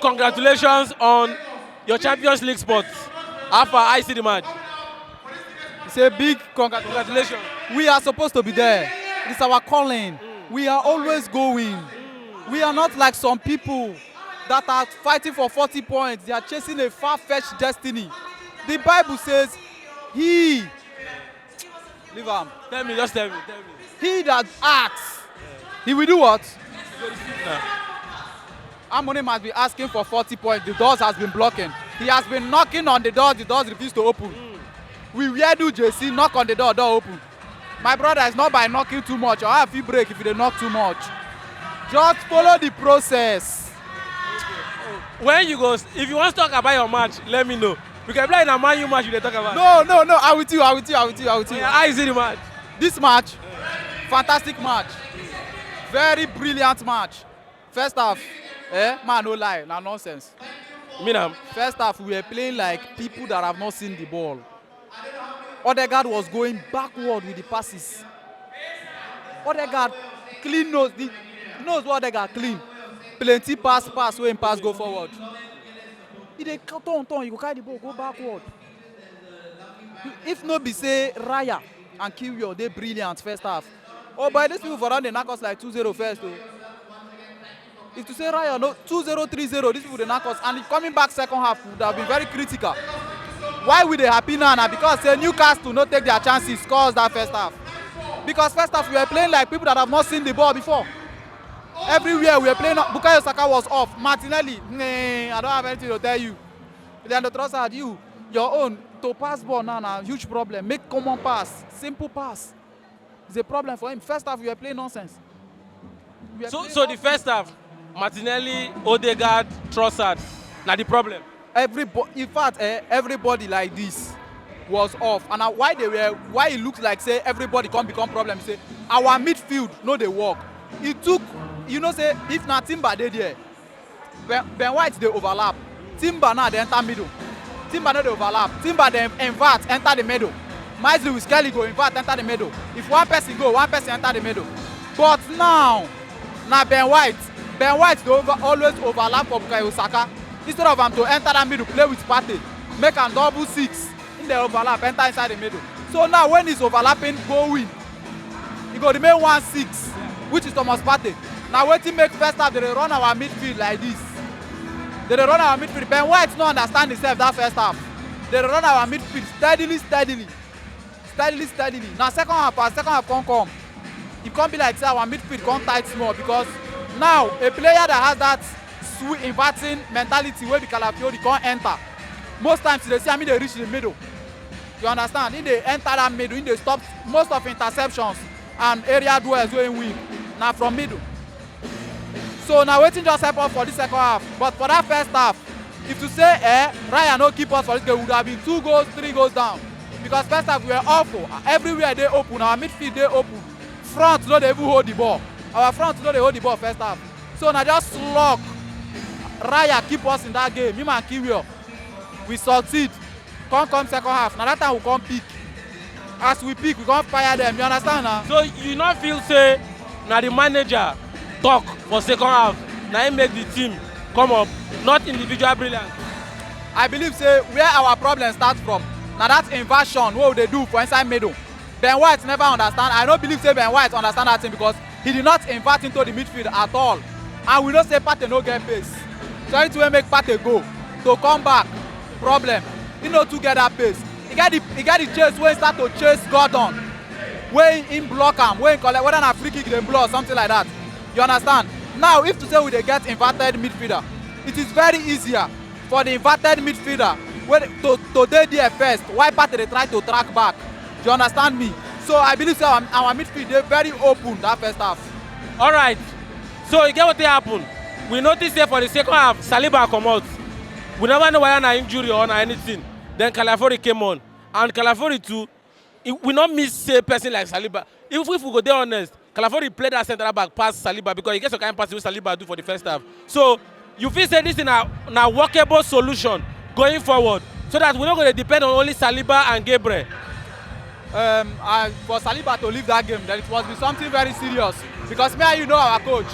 congratulations on your Champions League spot. How far I see the match? It's a big congratulations. We are supposed to be there. It's our calling. We are always going. We are not like some people that are fighting for 40 points. They are chasing a far-fetched destiny. The Bible says, leave him. Just tell me. He that asks, he will do what? Harmony must be asking for 40 points. The doors has been blocking. He has been knocking on the doors refuse to open. We wear do JC, knock on the door open. My brother, is not by knocking too much or have you break if they knock too much. Just follow the process. When you go, if you want to talk about your match, let me know. We can play in a Man U match you talk about. No, I will tell you. Yeah, how is it the match? This match, fantastic match. Very brilliant match. First half, man, no lie, no nonsense. First half, we were playing like people that have not seen the ball. Odegaard was going backward with the passes. Odegaard clean knows what Odegaard clean. Plenty pass when pass go forward. If they turn, you go carry the ball, go backward. If no be say Raya and Kiwior, they brilliant first half. Oh, by these people for round they knock us like 2-0 first. Oh. If to say Raya, no 2-0, 3-0, these people they knock us. And coming back second half would have been very critical. Why we they happy now? Because say Newcastle not take their chances, scores that first half. Because first half we were playing like people that have not seen the ball before. Everywhere we were playing, Bukayo Saka was off. Martinelli, I don't have anything to tell you. Then the trust at you, your own to pass ball now, huge problem. Make common pass, simple pass. It's a problem for him. First half we were playing nonsense. So the first half, Martinelli, Odegaard, Trossard, now the problem. In fact, everybody like this was off, and why it looks like say everybody can't become problem. Say our midfield no they work. It took, say if not Timber they there, Ben White they overlap. Timber now they enter middle. Timber no they overlap. Timber they invert enter the middle. Misley with Kelly go invert enter the middle. If one person go, one person enter the middle. But now Ben White they always overlap for Bukayo Saka. Instead of him to enter that middle, play with Partey, make a double six in the overlap, enter inside the middle. So now when he's overlapping, go win. He go remain 1-6, which is Thomas Partey. Now waiting make first half, they run our midfield like this. They run our midfield. Ben White not understand himself that first half. They run our midfield steadily. Now second half can't come. It can't be like say our midfield can't tight small because now a player that has that inverting mentality where the Calafiori can't enter. Most times they see they reach the middle. You understand? In they enter that middle, in they stop most of interceptions and area duels going win. Now from middle. So now waiting just help us for the second half. But for that first half, if to say Ryan no keep us for this game, would have been 2 goals, 3 goals down. Because first half we were awful. Everywhere they open, our midfield they open. Front no they even hold the ball. Our front no they hold the ball first half. So now just slog. Raya keep us in that game. Him and Kiwior. We succeed. Come second half. Now that time we come pick. As we pick, we come fire them. You understand now? So you not feel say now the manager talk for second half. Now he make the team come up, not individual brilliance. I believe say where our problem starts from. Now that inversion, what they do for inside middle. Ben White never understand. I don't believe say Ben White understand that thing because he did not invert into the midfield at all. And we don't say Partey no get pace. So anything make Partey go to come back, problem. He no to get that pace. He got the chase when he start to chase Gordon. When he block him, when he collect, whether a free kick they blow or something like that. You understand? Now if to say we they get inverted midfielder, it is very easier for the inverted midfielder to dey there first. Why Partey they try to track back? Do you understand me? So I believe so our midfield they very open that first half. All right. So you get what happen. We noticed here for the second half, Saliba come out. We never know whether an injury or anything. Then Calafiori came on. And Calafiori too, we not miss a person like Saliba. If we go there honest, Calafiori played that centre back past Saliba because he gets a kind of pass which Saliba do for the first half. So you feel say this is a workable solution going forward so that we're not going to depend on only Saliba and Gabriel. For Saliba to leave that game, then it must be something very serious. Because me and you know our coach.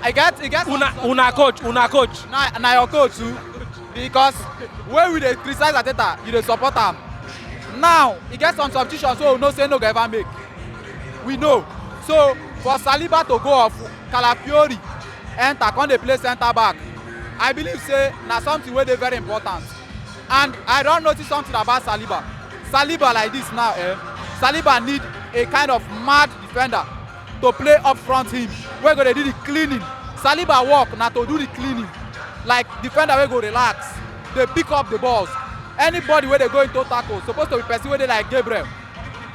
I get Una coach. na your coach too, because when we dey criticize Arteta, you dey support am. Now e get some substitutions so we know say no go ever make. We know. So for Saliba to go off, Calafiori enter come dey play centre back, I believe say na something wey dey very important. And I don notice something about Saliba. Saliba like this now, Saliba need a kind of mad defender to play up front him, wey go dey do the cleaning. Saliba work na to do the cleaning, like defender wey go relax, dey pick up the balls. Anybody wey dey go into tackle suppose to be person wey dey like Gabriel,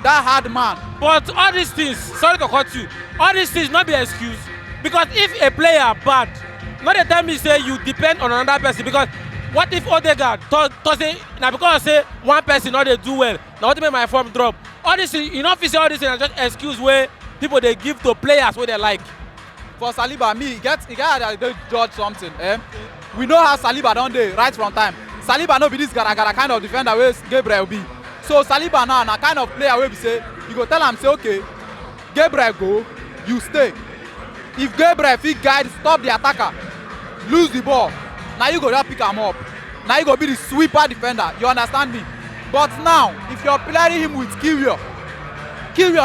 that hard man. But all these things, sorry to cut you, all these things not be excuse, because if a player bad, not dey tell me say you depend on another person, because what if Odegaard talk say na because say one person no dey do well, na what make my form drop. All these things, you no fit say all these things na just excuse wey people dey give to players wey they like. For Saliba, me, e get how they judge something. We know how Saliba don dey right from time. Saliba no be this gara kind of defender wey Gabriel be. So Saliba now na kind of player wey be say you go tell am say okay, Gabriel go, you stay. If Gabriel fit guide, stop the attacker, lose the ball, na you go just pick am up. Na you go be the sweeper defender. You understand me? But now if you're playing him with Kiwior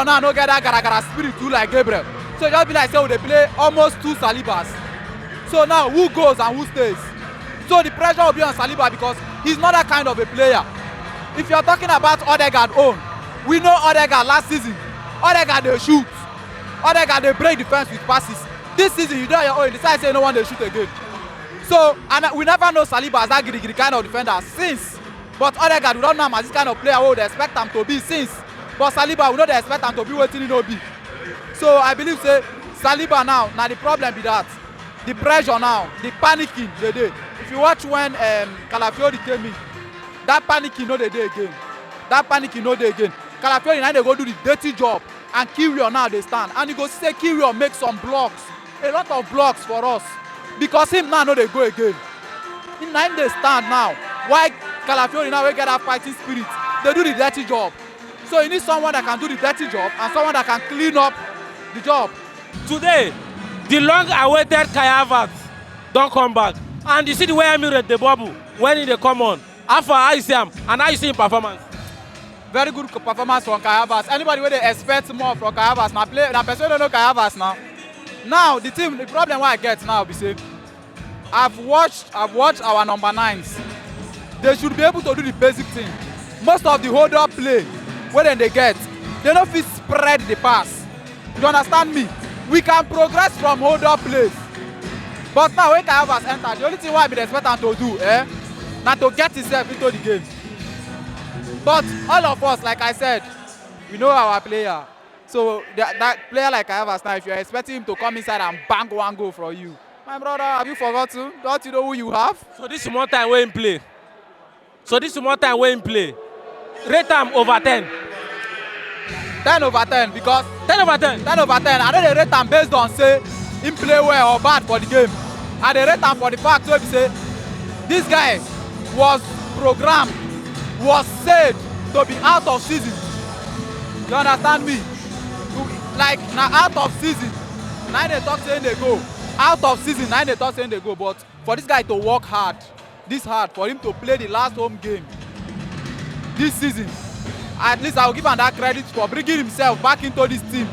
now no get that gara spirit too like Gabriel. So e just be like say we dey play almost two Salibas. So now who goes and who stays? So the pressure will be on Saliba because he's not that kind of a player. If you're talking about Odegaard own, we know Odegaard last season. Odegaard dey shoot. Odegaard dey break defense with passes. This season you do your own, you decide say no one dey shoot again. So and we never know Saliba as that giri kind of defender since. But Odegaard we don't know him as this kind of player we would expect him to be since. But Saliba we no dey expect him to be wetin he no be. So I believe say Saliba now the problem be that the pressure now, the panicking dey dey. If you watch when Calafiori came in, that panicking no dey again. That panicking no dey again. Calafiori now dey go do the dirty job, and Kiwior now dey stand, and you go say Kiwior make some blocks, a lot of blocks for us, because him now no dey go again. Him dey stand now. Why Calafiori now wey get that fighting spirit, dey do the dirty job. So you need someone that can do the dirty job and someone that can clean up the job. Today, the long-awaited Havertz don come back, and you see the way Emirates dey bubble when he dey come on. How you see am and how you see him performance? Very good performance from Havertz. Anybody wey dey expect more from Havertz na person wey don't know Havertz now. Now the problem wey I get now be say I've watched our number 9s. They should be able to do the basic thing. Most of the hold up play wey dem dey get, they no fit spread the pass. You understand me? We can progress from hold up plays. But now when Havertz enter, the only thing wey I be expect am to do na to get himself into the game. But all of us, like I said, we know our player. So that player like Havertz now, if you're expecting him to come inside and bang one goal for you, my brother, have you forgotten? Don't you know who you have? So this is more time wey him play. Rate am over 10. 10 over 10 because 10 over 10. 10 over 10. I don't dey rate am based on say him play well or bad for the game. I dey rate am for the fact wey be say this guy was programmed, was said to be out of season. You understand me? Like na out of season. Now they talk saying they go. Out of season, now they talk saying they go. But for this guy to work hard, for him to play the last home game this season, at least I will give him that credit for bringing himself back into this team.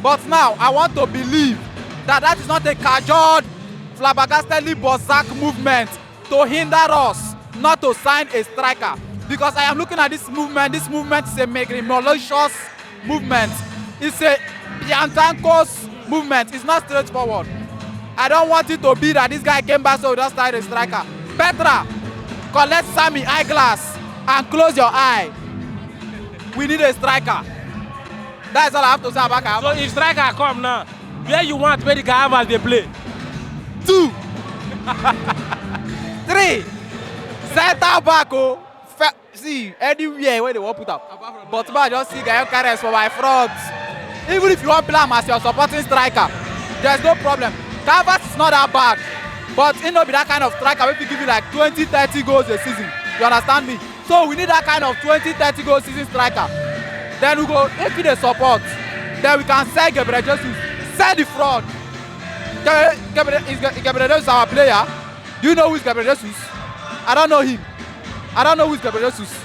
But now I want to believe that is not a cajoled, flabbergastedly Bozak movement to hinder us not to sign a striker. Because I am looking at this movement is a malicious movement. It's a Piantankos movement. It's not straightforward. I don't want it to be that this guy came back so we just started a striker. Petra, collect Sammy eyeglass and close your eye. We need a striker. That's all I have to say about Havertz. So if striker come now, where you want where the Havertz they play? 2 3 center back oh. See anywhere where they want put up. But man just see Gael Carres for my front. Even if you want play him as your supporting striker, there's no problem. Havertz is not that bad, but he no be that kind of striker wey fit give you like 20-30 goals a season. You understand me? So we need that kind of 20-30 goal season striker. Then we go if he dey support, then we can sell Gabriel Jesus, sell the fraud. Gabriel Jesus is our player. Do you know who is Gabriel Jesus? I don't know him. I don't know who is Gabriel Jesus.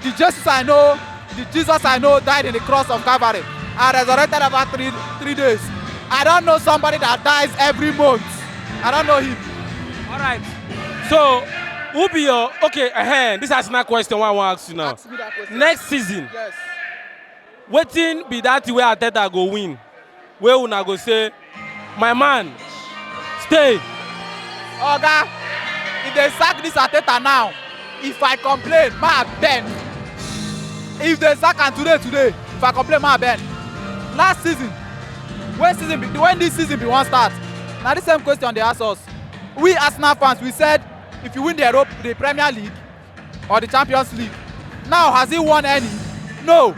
The Jesus I know, the Jesus I know died in the cross of Calvary and resurrected after three days. I don't know somebody that dies every month. I don't know him. All right. So, who be your this is another question I want to ask you now. Ask me that question. Next season, Yes. wetin be that way Arteta go win? Where una go say, my man, stay. Oga, if they sack this Arteta now, if I complain, ma bend. If they sack am today, if I complain, ma bend. Last season, when this season be one start, na the same question they ask us. We Arsenal fans, we said if you win the Premier League or the Champions League, now has he won any? No.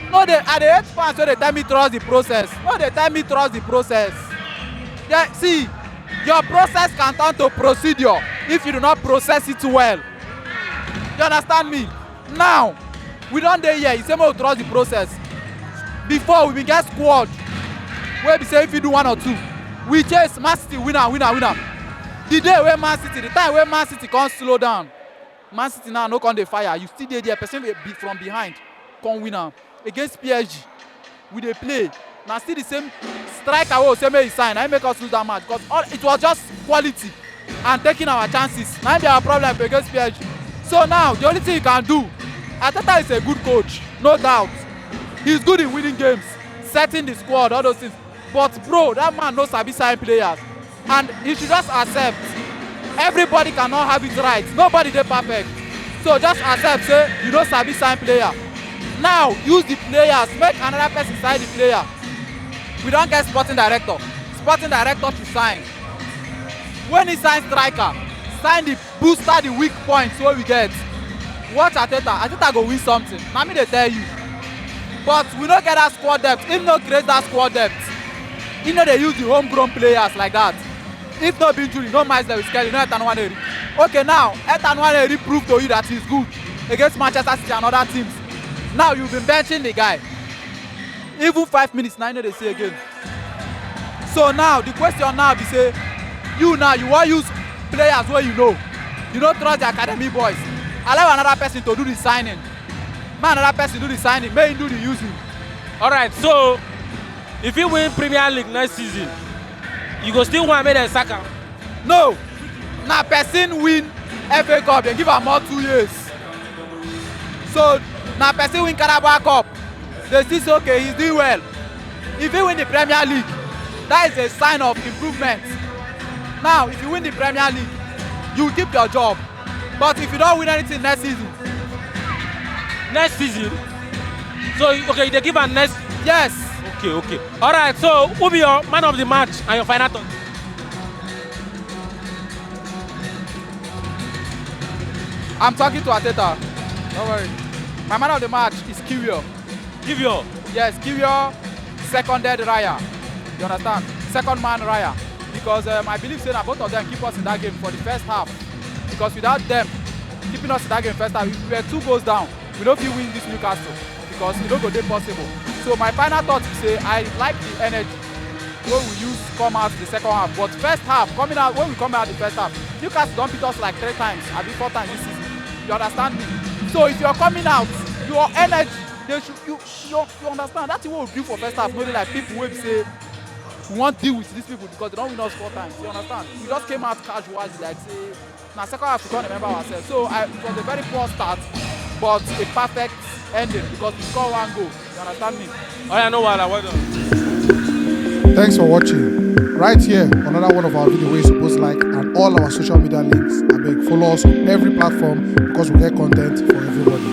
No, they hate fans so they tell me trust the process. No, they tell me trust the process. Yeah, see, your process can turn to procedure if you do not process it well. You understand me? Now, we don't dey here, you say we trust the process. Before we bin get squad, wey be say if you do one or two, we chase Man City winner. The day wey the time wey Man City come slow down, Man City now no come dey fire, you still dey there, person from behind come win am. Against PSG, we dey play, na still the same striker wey say make he sign, na him make us lose that match because it was just quality and taking our chances. Na him be our problem against PSG. So now the only thing you can do, Arteta is a good coach, no doubt. He's good in winning games, setting the squad, all those things. But bro, that man no sabi sign players, and he should just accept. Everybody cannot have it right. Nobody dey perfect. So just accept, say you no sabi sign player. Now use the players, make another person sign the player. We don't get sporting director. Sporting director to sign. When he sign striker, sign the booster, the weak points wey we get. Watch Arteta go win something. Na me dey tell you. But we no get that squad depth. If no create that squad depth, if no dey use the homegrown players like that. If no be injury, no Miles Lewis Kelly, no Ethan Nwaneri. Okay, now Ethan Nwaneri proved to you that he's good against Manchester City and other teams. Now you've been benching the guy. Even 5 minutes now, you know they say again. So now the question now be say, you want use players where you know. You don't trust the academy boys. Allow another person to do the signing. Man, another person do the signing. May him do the using. All right. So if you win Premier League next season, you go still want to make them sack am? No. Now person win FA Cup, they give am more 2 years. So now person win Carabao Cup, they still say okay, he's doing well. If you win the Premier League, that is a sign of improvement. Now, if you win the Premier League, you keep your job. But if you don't win anything next season. Next season? So, okay, they give a next. Yes. Okay. All right, so who be your man of the match and your final thought? I'm talking to Arteta. Don't worry. My man of the match is Kiwior. Kiwior? Yes, Kiwior seconded Raya. You understand? Second man Raya. Because I believe say that both of them keep us in that game for the first half. Because without them keeping us in that game first half, if we were 2 goals down, we don't feel win this Newcastle. Because it don't go there possible. So my final thought is say I like the energy when we use come out the second half. But first half, when we come out the first half, Newcastle don't beat us like 3 times, I mean 4 times this season. You understand me? So if you're coming out, your energy, you understand that's what we do for first half. Maybe like people will say we won't deal with these people because they don't win us 4 times. You understand? We just came out casually, like say now second half we can't remember ourselves. So it was a very poor start, but a perfect ending because we score 1 goal. You understand me? Oh yeah, no wahala, well done. Thanks for watching. Right here, another one of our videos where you're supposed to like, and all our social media links. I beg, follow us on every platform because we get content for everybody.